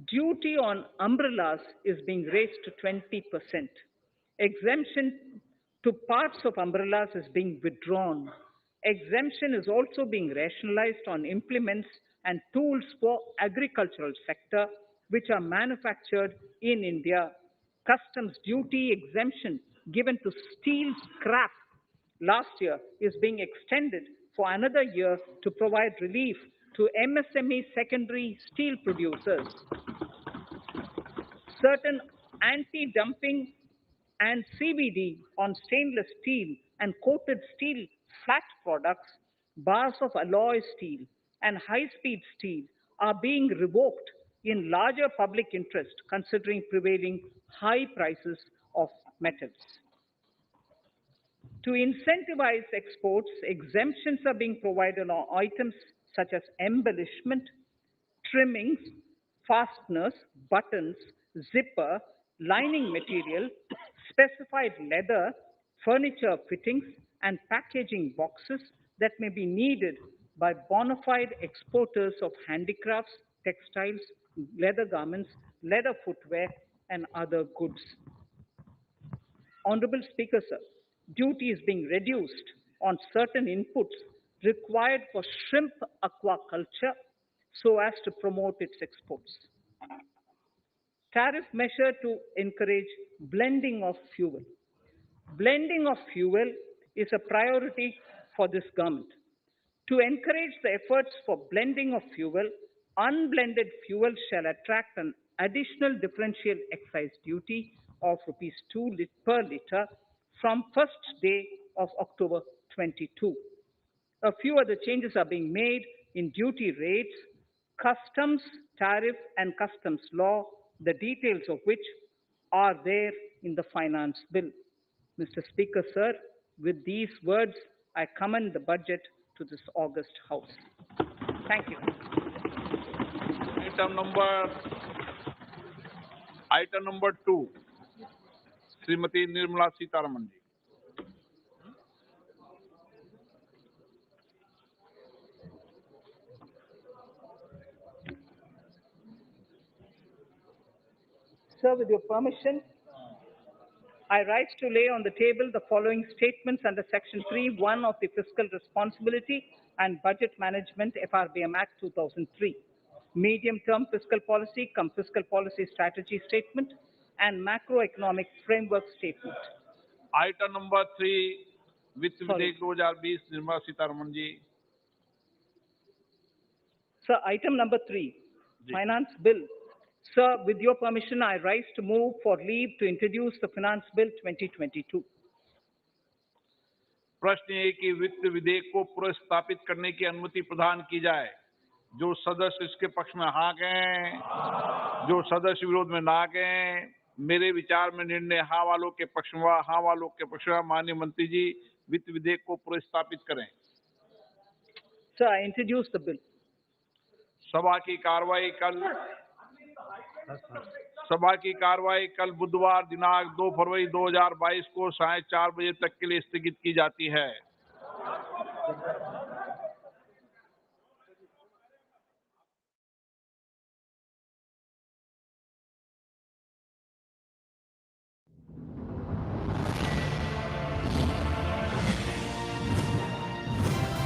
[SPEAKER 1] duty on umbrellas is being raised to 20%. Exemption to parts of umbrellas is being withdrawn. Exemption is also being rationalized on implements and tools for agricultural sector which are manufactured in India. Customs duty exemption given to steel scrap last year is being extended for another year to provide relief to MSME secondary steel producers. Certain anti-dumping and CVD on stainless steel and coated steel flat products, bars of alloy steel, and high-speed steel are being revoked in larger public interest considering prevailing high prices of metals. To incentivize exports, exemptions are being provided on items such as embellishment, trimmings, fasteners, buttons, zipper, lining material, specified leather, furniture fittings, and packaging boxes that may be needed by bona fide exporters of handicrafts, textiles, leather garments, leather footwear, and other goods. Honorable Speaker, sir, duty is being reduced on certain inputs required for shrimp aquaculture so as to promote its exports. Tariff measure to encourage blending of fuel. Blending of fuel is a priority for this government. To encourage the efforts for blending of fuel, unblended fuel shall attract an additional differential excise duty of rupees 2 per litre from first day of October 22. A few other changes are being made in duty rates, customs, tariff, and customs law, the details of which are there in the finance bill. Mr. Speaker, sir, with these words, I commend the budget to this august House. Thank you.
[SPEAKER 2] Item number 2, Srimati Nirmala Sitharaman ji.
[SPEAKER 1] Sir, with your permission, I rise to lay on the table the following statements under Section 3(1) of the Fiscal Responsibility and Budget Management FRBM Act 2003, Medium-Term Fiscal Policy cum Fiscal Policy Strategy Statement and Macroeconomic Framework Statement.
[SPEAKER 2] Item number 3, Vitt Videk 2020, Nirmala Sitharaman ji.
[SPEAKER 1] Sir, item number 3, Finance Bill. Sir, with your permission, I rise to move for leave to introduce the Finance Bill 2022.
[SPEAKER 2] प्रश्न है कि वित्त विधेयक को पुनर्स्थापित करने की अनुमति प्रदान की जाए। जो सदस्य इसके पक्ष में हाँ कहें, जो सदस्य विरोध में ना कहें। मेरे विचार में निर्णय हाँ वालों के पक्ष में, हाँ वालों के पक्ष में। माननीय मंत्री जी, वित्त विधेयक को पुनर्स्थापित करें।
[SPEAKER 1] Sir, I introduce the bill.
[SPEAKER 2] सभा की कार्रवाई कल बुधवार दिनांक 2 फरवरी 2022 को 4:30 बजे तक के लिए स्थगित की जाती है।